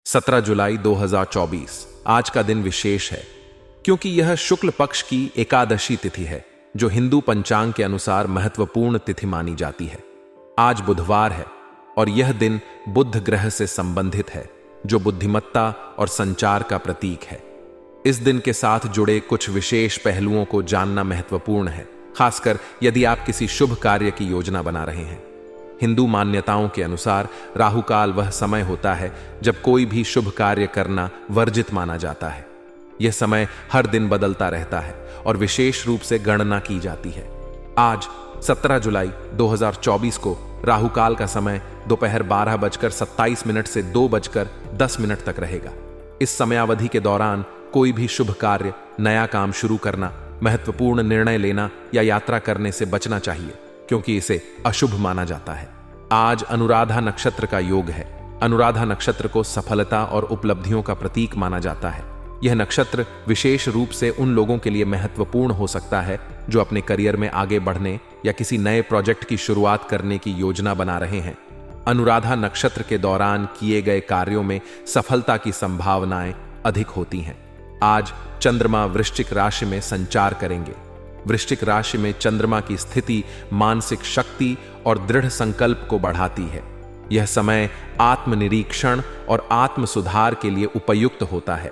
17 जुलाई 2024 आज का दिन विशेष है क्योंकि यह शुक्ल पक्ष की एकादशी तिथि है जो हिंदू पंचांग के अनुसार महत्वपूर्ण तिथि मानी जाती है। आज बुधवार है और यह दिन बुध ग्रह से संबंधित है जो बुद्धिमत्ता और संचार का प्रतीक है। इस दिन के साथ जुड़े कुछ विशेष पहलुओं को जानना महत्वपूर्ण है, खासकर यदि आप किसी शुभ कार्य की योजना बना रहे हैं। हिंदू मान्यताओं के अनुसार राहुकाल वह समय होता है जब कोई भी शुभ कार्य करना वर्जित माना जाता है। यह समय हर दिन बदलता रहता है और विशेष रूप से गणना की जाती है। आज 17 जुलाई 2024 को राहुकाल का समय दोपहर 12:27 से 2:10 तक रहेगा। इस समयावधि के दौरान कोई भी शुभ कार्य, नया काम शुरू करना, महत्वपूर्ण निर्णय लेना या यात्रा करने से बचना चाहिए क्योंकि इसे अशुभ माना जाता है। आज अनुराधा नक्षत्र का योग है। अनुराधा नक्षत्र को सफलता और उपलब्धियों का प्रतीक माना जाता है। यह नक्षत्र विशेष रूप से उन लोगों के लिए महत्वपूर्ण हो सकता है जो अपने करियर में आगे बढ़ने या किसी नए प्रोजेक्ट की शुरुआत करने की योजना बना रहे हैं। अनुराधा नक्षत्र के दौरान किए गए कार्यों में सफलता की संभावनाएं अधिक होती हैं। आज चंद्रमा वृश्चिक राशि में संचार करेंगे। वृश्चिक राशि में चंद्रमा की स्थिति मानसिक शक्ति और दृढ़ संकल्प को बढ़ाती है। यह समय आत्मनिरीक्षण और आत्म सुधार के लिए उपयुक्त होता है।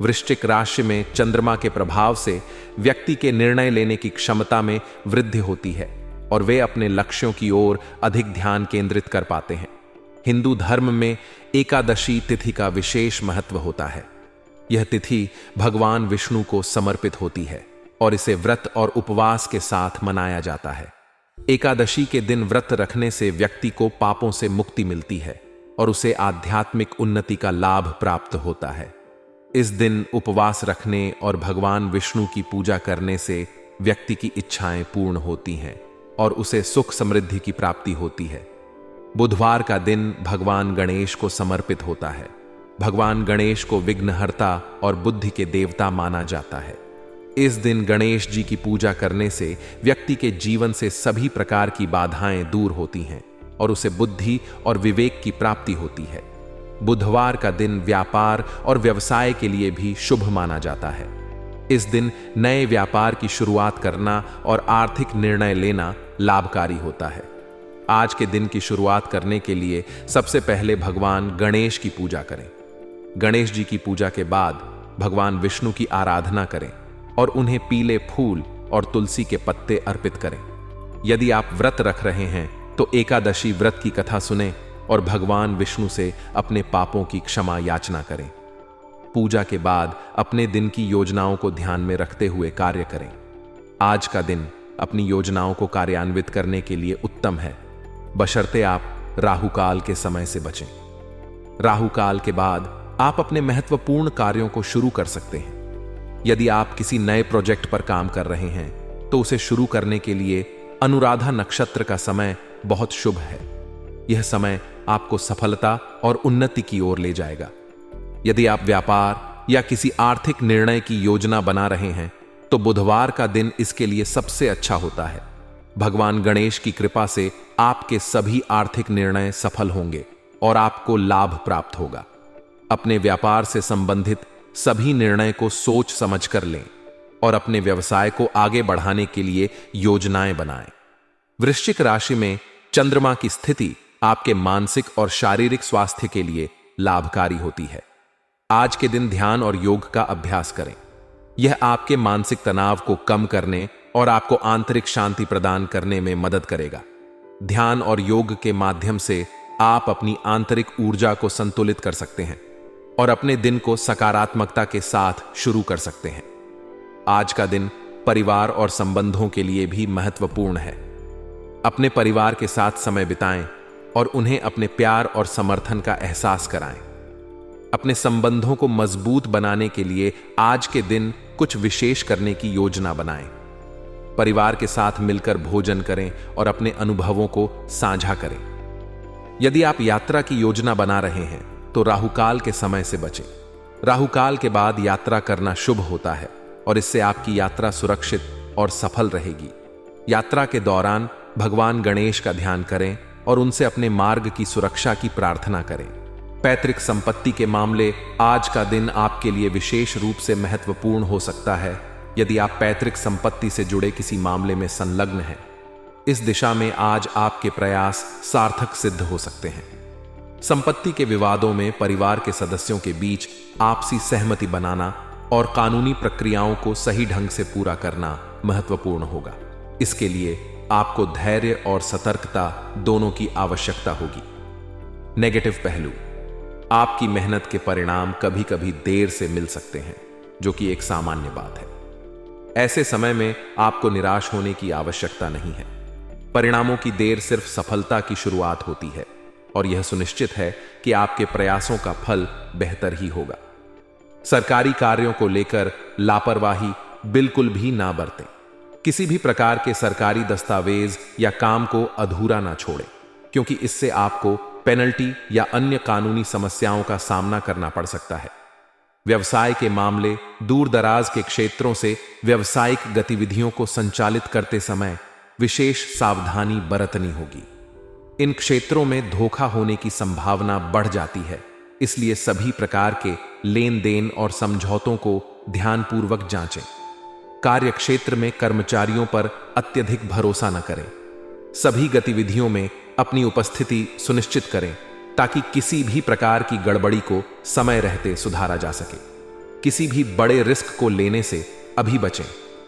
वृश्चिक राशि में चंद्रमा के प्रभाव से व्यक्ति के निर्णय लेने की क्षमता में वृद्धि होती है और वे अपने लक्ष्यों की ओर अधिक ध्यान केंद्रित कर पाते हैं। हिंदू धर्म में एकादशी तिथि का विशेष महत्व होता है। यह तिथि भगवान विष्णु को समर्पित होती है और इसे व्रत और उपवास के साथ मनाया जाता है। एकादशी के दिन व्रत रखने से व्यक्ति को पापों से मुक्ति मिलती है और उसे आध्यात्मिक उन्नति का लाभ प्राप्त होता है। इस दिन उपवास रखने और भगवान विष्णु की पूजा करने से व्यक्ति की इच्छाएं पूर्ण होती हैं और उसे सुख समृद्धि की प्राप्ति होती है। बुधवार का दिन भगवान गणेश को समर्पित होता है। भगवान गणेश को विघ्नहर्ता और बुद्धि के देवता माना जाता है। इस दिन गणेश जी की पूजा करने से व्यक्ति के जीवन से सभी प्रकार की बाधाएं दूर होती हैं और उसे बुद्धि और विवेक की प्राप्ति होती है। बुधवार का दिन व्यापार और व्यवसाय के लिए भी शुभ माना जाता है। इस दिन नए व्यापार की शुरुआत करना और आर्थिक निर्णय लेना लाभकारी होता है। आज के दिन की शुरुआत करने के लिए सबसे पहले भगवान गणेश की पूजा करें। गणेश जी की पूजा के बाद भगवान विष्णु की आराधना करें और उन्हें पीले फूल और तुलसी के पत्ते अर्पित करें। यदि आप व्रत रख रहे हैं तो एकादशी व्रत की कथा सुनें और भगवान विष्णु से अपने पापों की क्षमा याचना करें। पूजा के बाद अपने दिन की योजनाओं को ध्यान में रखते हुए कार्य करें। आज का दिन अपनी योजनाओं को कार्यान्वित करने के लिए उत्तम है, बशर्ते आप राहुकाल के समय से बचें। राहुकाल के बाद आप अपने महत्वपूर्ण कार्यों को शुरू कर सकते हैं। यदि आप किसी नए प्रोजेक्ट पर काम कर रहे हैं तो उसे शुरू करने के लिए अनुराधा नक्षत्र का समय बहुत शुभ है। यह समय आपको सफलता और उन्नति की ओर ले जाएगा। यदि आप व्यापार या किसी आर्थिक निर्णय की योजना बना रहे हैं तो बुधवार का दिन इसके लिए सबसे अच्छा होता है। भगवान गणेश की कृपा से आपके सभी आर्थिक निर्णय सफल होंगे और आपको लाभ प्राप्त होगा। अपने व्यापार से संबंधित सभी निर्णय को सोच समझकर लें और अपने व्यवसाय को आगे बढ़ाने के लिए योजनाएं बनाएं। वृश्चिक राशि में चंद्रमा की स्थिति आपके मानसिक और शारीरिक स्वास्थ्य के लिए लाभकारी होती है। आज के दिन ध्यान और योग का अभ्यास करें। यह आपके मानसिक तनाव को कम करने और आपको आंतरिक शांति प्रदान करने में मदद करेगा। ध्यान और योग के माध्यम से आप अपनी आंतरिक ऊर्जा को संतुलित कर सकते हैं और अपने दिन को सकारात्मकता के साथ शुरू कर सकते हैं। आज का दिन परिवार और संबंधों के लिए भी महत्वपूर्ण है। अपने परिवार के साथ समय बिताएं और उन्हें अपने प्यार और समर्थन का एहसास कराएं। अपने संबंधों को मजबूत बनाने के लिए आज के दिन कुछ विशेष करने की योजना बनाएं। परिवार के साथ मिलकर भोजन करें और अपने अनुभवों को साझा करें। यदि आप यात्रा की योजना बना रहे हैं तो राहुकाल के समय से बचें। राहुकाल के बाद यात्रा करना शुभ होता है और इससे आपकी यात्रा सुरक्षित और सफल रहेगी। यात्रा के दौरान भगवान गणेश का ध्यान करें और उनसे अपने मार्ग की सुरक्षा की प्रार्थना करें। पैतृक संपत्ति के मामले, आज का दिन आपके लिए विशेष रूप से महत्वपूर्ण हो सकता है यदि आप पैतृक संपत्ति से जुड़े किसी मामले में संलग्न हैं। इस दिशा में आज आपके प्रयास सार्थक सिद्ध हो सकते हैं। संपत्ति के विवादों में परिवार के सदस्यों के बीच आपसी सहमति बनाना और कानूनी प्रक्रियाओं को सही ढंग से पूरा करना महत्वपूर्ण होगा। इसके लिए आपको धैर्य और सतर्कता दोनों की आवश्यकता होगी। नेगेटिव पहलू, आपकी मेहनत के परिणाम कभी कभी देर से मिल सकते हैं, जो कि एक सामान्य बात है। ऐसे समय में आपको निराश होने की आवश्यकता नहीं है। परिणामों की देर सिर्फ सफलता की शुरुआत होती है और यह सुनिश्चित है कि आपके प्रयासों का फल बेहतर ही होगा। सरकारी कार्यों को लेकर लापरवाही बिल्कुल भी ना बरतें। किसी भी प्रकार के सरकारी दस्तावेज या काम को अधूरा ना छोड़ें, क्योंकि इससे आपको पेनल्टी या अन्य कानूनी समस्याओं का सामना करना पड़ सकता है। व्यवसाय के मामले, दूर दराज के क्षेत्रों से व्यावसायिक गतिविधियों को संचालित करते समय विशेष सावधानी बरतनी होगी। इन क्षेत्रों में धोखा होने की संभावना बढ़ जाती है, इसलिए सभी प्रकार के लेन देन और समझौतों को ध्यानपूर्वक जांचें। कार्य क्षेत्र में कर्मचारियों पर अत्यधिक भरोसा न करें। सभी गतिविधियों में अपनी उपस्थिति सुनिश्चित करें ताकि किसी भी प्रकार की गड़बड़ी को समय रहते सुधारा जा सके। किसी भी बड़े रिस्क को लेने से अभी बचें,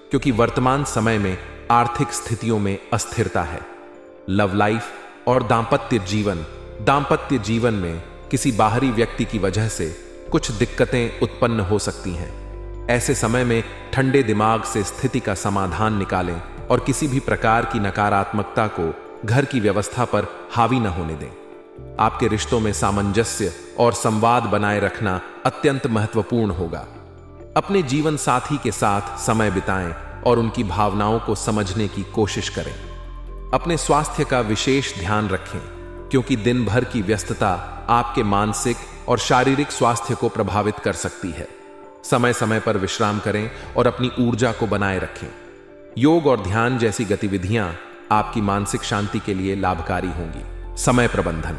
क्योंकि वर्तमान समय में आर्थिक स्थितियों में अस्थिरता है। लव लाइफ और दांपत्य जीवन में किसी बाहरी व्यक्ति की वजह से कुछ दिक्कतें उत्पन्न हो सकती हैं। ऐसे समय में ठंडे दिमाग से स्थिति का समाधान निकालें और किसी भी प्रकार की नकारात्मकता को घर की व्यवस्था पर हावी न होने दें। आपके रिश्तों में सामंजस्य और संवाद बनाए रखना अत्यंत महत्वपूर्ण होगा। अपने जीवन साथी के साथ समय बिताएं और उनकी भावनाओं को समझने की कोशिश करें। अपने स्वास्थ्य का विशेष ध्यान रखें, क्योंकि दिन भर की व्यस्तता आपके मानसिक और शारीरिक स्वास्थ्य को प्रभावित कर सकती है। समय समय पर विश्राम करें और अपनी ऊर्जा को बनाए रखें। योग और ध्यान जैसी गतिविधियां आपकी मानसिक शांति के लिए लाभकारी होंगी। समय प्रबंधन,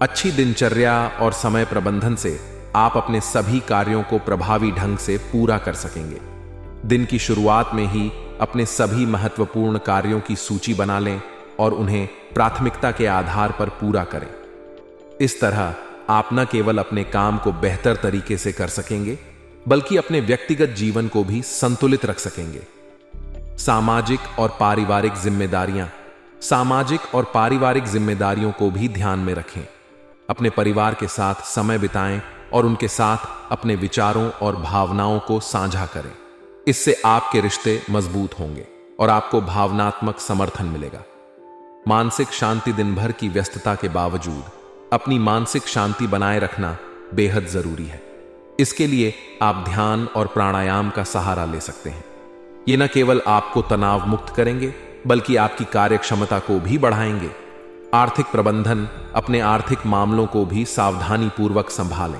अच्छी दिनचर्या और समय प्रबंधन से आप अपने सभी कार्यों को प्रभावी ढंग से पूरा कर सकेंगे। दिन की शुरुआत में ही अपने सभी महत्वपूर्ण कार्यों की सूची बना लें और उन्हें प्राथमिकता के आधार पर पूरा करें। इस तरह आप न केवल अपने काम को बेहतर तरीके से कर सकेंगे, बल्कि अपने व्यक्तिगत जीवन को भी संतुलित रख सकेंगे। सामाजिक और पारिवारिक जिम्मेदारियों को भी ध्यान में रखें। अपने परिवार के साथ समय बिताएं और उनके साथ अपने विचारों और भावनाओं को साझा करें। इससे आपके रिश्ते मजबूत होंगे और आपको भावनात्मक समर्थन मिलेगा। मानसिक शांति, दिन भर की व्यस्तता के बावजूद अपनी मानसिक शांति बनाए रखना बेहद जरूरी है। इसके लिए आप ध्यान और प्राणायाम का सहारा ले सकते हैं। ये न केवल आपको तनाव मुक्त करेंगे, बल्कि आपकी कार्यक्षमता को भी बढ़ाएंगे। आर्थिक प्रबंधन, अपने आर्थिक मामलों को भी सावधानी पूर्वक संभालें।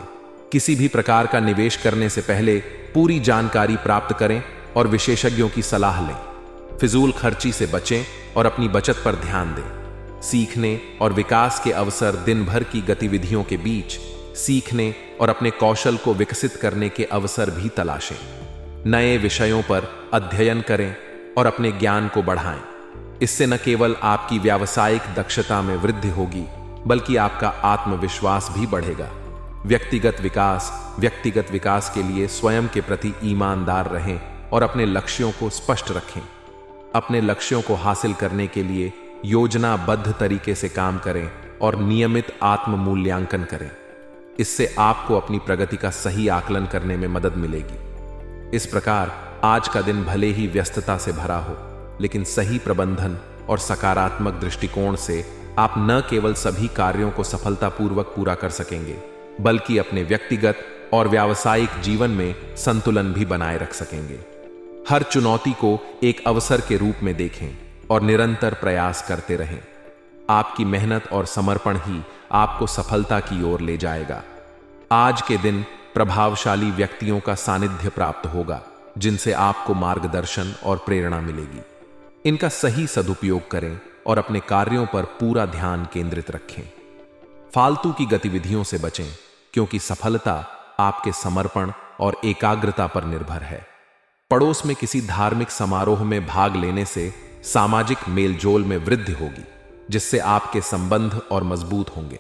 किसी भी प्रकार का निवेश करने से पहले पूरी जानकारी प्राप्त करें और विशेषज्ञों की सलाह लें। फिजूल खर्ची से बचें और अपनी बचत पर ध्यान दें। सीखने और विकास के अवसर, दिन भर की गतिविधियों के बीच सीखने और अपने कौशल को विकसित करने के अवसर भी तलाशें। नए विषयों पर अध्ययन करें और अपने ज्ञान को बढ़ाएं। इससे न केवल आपकी व्यावसायिक दक्षता में वृद्धि होगी, बल्कि आपका आत्मविश्वास भी बढ़ेगा। व्यक्तिगत विकास के लिए स्वयं के प्रति ईमानदार रहें और अपने लक्ष्यों को स्पष्ट रखें। अपने लक्ष्यों को हासिल करने के लिए योजनाबद्ध तरीके से काम करें और नियमित आत्म मूल्यांकन करें। इससे आपको अपनी प्रगति का सही आकलन करने में मदद मिलेगी। इस प्रकार आज का दिन भले ही व्यस्तता से भरा हो, लेकिन सही प्रबंधन और सकारात्मक दृष्टिकोण से आप न केवल सभी कार्यों को सफलतापूर्वक पूरा कर सकेंगे, बल्कि अपने व्यक्तिगत और व्यावसायिक जीवन में संतुलन भी बनाए रख सकेंगे। हर चुनौती को एक अवसर के रूप में देखें और निरंतर प्रयास करते रहें। आपकी मेहनत और समर्पण ही आपको सफलता की ओर ले जाएगा। आज के दिन प्रभावशाली व्यक्तियों का सानिध्य प्राप्त होगा, जिनसे आपको मार्गदर्शन और प्रेरणा मिलेगी। इनका सही सदुपयोग करें और अपने कार्यों पर पूरा ध्यान केंद्रित रखें। फालतू की गतिविधियों से बचें, क्योंकि सफलता आपके समर्पण और एकाग्रता पर निर्भर है। पड़ोस में किसी धार्मिक समारोह में भाग लेने से सामाजिक मेलजोल में वृद्धि होगी, जिससे आपके संबंध और मजबूत होंगे।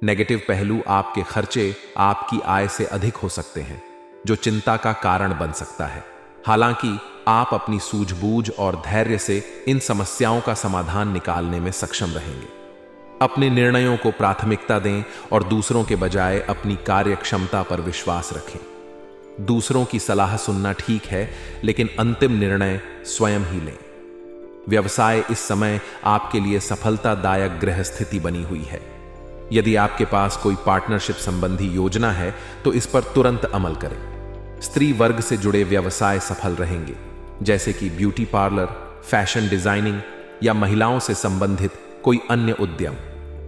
नेगेटिव पहलू आपके खर्चे आपकी आय से अधिक हो सकते हैं, जो चिंता का कारण बन सकता है। हालांकि आप अपनी सूझबूझ और धैर्य से इन समस्याओं का समाधान निकालने में सक्षम रहेंगे। अपने निर्णयों को प्राथमिकता दें और दूसरों के बजाय अपनी कार्यक्षमता पर विश्वास रखें। दूसरों की सलाह सुनना ठीक है, लेकिन अंतिम निर्णय स्वयं ही लें। व्यवसाय इस समय आपके लिए सफलतादायक ग्रह स्थिति बनी हुई है। यदि आपके पास कोई पार्टनरशिप संबंधी योजना है तो इस पर तुरंत अमल करें। स्त्री वर्ग से जुड़े व्यवसाय सफल रहेंगे, जैसे कि ब्यूटी पार्लर, फैशन डिजाइनिंग या महिलाओं से संबंधित कोई अन्य उद्यम।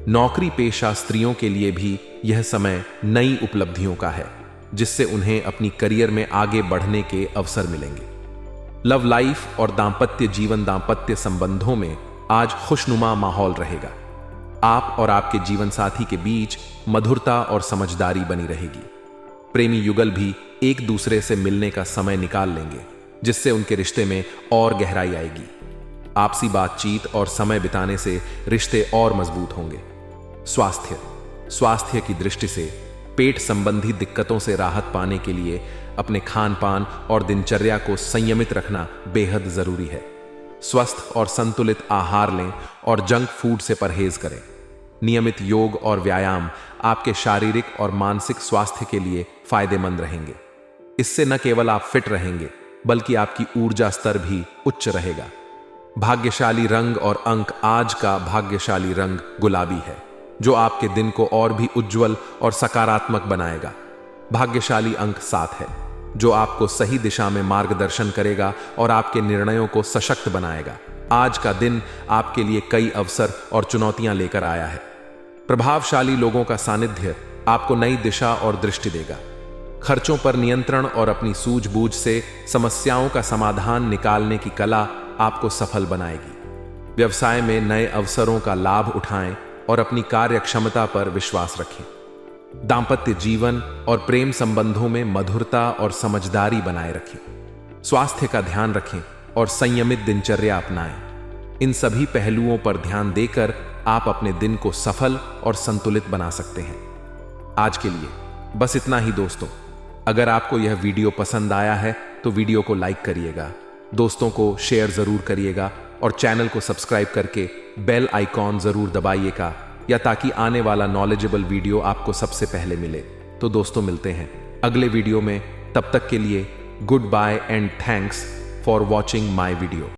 नौकरी पेशा स्त्रियों के लिए भी यह समय नई उपलब्धियों का है, जिससे उन्हें अपनी करियर में आगे बढ़ने के अवसर मिलेंगे। लव लाइफ और दांपत्य संबंधों में आज खुशनुमा माहौल रहेगा। आप और आपके जीवन साथी के बीच मधुरता और समझदारी बनी रहेगी। प्रेमी युगल भी एक दूसरे से मिलने का समय निकाल लेंगे, जिससे उनके रिश्ते में और गहराई आएगी। आपसी बातचीत और समय बिताने से रिश्ते और मजबूत होंगे। स्वास्थ्य की दृष्टि से पेट संबंधी दिक्कतों से राहत पाने के लिए अपने खान पान और दिनचर्या को संयमित रखना बेहद जरूरी है। स्वस्थ और संतुलित आहार लें और जंक फूड से परहेज करें। नियमित योग और व्यायाम आपके शारीरिक और मानसिक स्वास्थ्य के लिए फायदेमंद रहेंगे। इससे न केवल आप फिट रहेंगे, बल्कि आपकी ऊर्जा स्तर भी उच्च रहेगा। भाग्यशाली रंग और अंक आज का भाग्यशाली रंग गुलाबी है, जो आपके दिन को और भी उज्जवल और सकारात्मक बनाएगा। भाग्यशाली अंक 7 है, जो आपको सही दिशा में मार्गदर्शन करेगा और आपके निर्णयों को सशक्त बनाएगा। आज का दिन आपके लिए कई अवसर और चुनौतियां लेकर आया है। प्रभावशाली लोगों का सानिध्य आपको नई दिशा और दृष्टि देगा। खर्चों पर नियंत्रण और अपनी सूझबूझ से समस्याओं का समाधान निकालने की कला आपको सफल बनाएगी। व्यवसाय में नए अवसरों का लाभ उठाएं और अपनी कार्यक्षमता पर विश्वास रखें। दांपत्य जीवन और प्रेम संबंधों में मधुरता और समझदारी बनाए रखें। स्वास्थ्य का ध्यान रखें और संयमित दिनचर्या अपनाएं। इन सभी पहलुओं पर ध्यान देकर आप अपने दिन को सफल और संतुलित बना सकते हैं। आज के लिए बस इतना ही दोस्तों। अगर आपको यह वीडियो पसंद आया है तो वीडियो को लाइक करिएगा, दोस्तों को शेयर जरूर करिएगा और चैनल को सब्सक्राइब करके बेल आइकॉन जरूर दबाइएगा, या ताकि आने वाला नॉलेजेबल वीडियो आपको सबसे पहले मिले। तो दोस्तों मिलते हैं अगले वीडियो में। तब तक के लिए good bye and thanks for watching my video.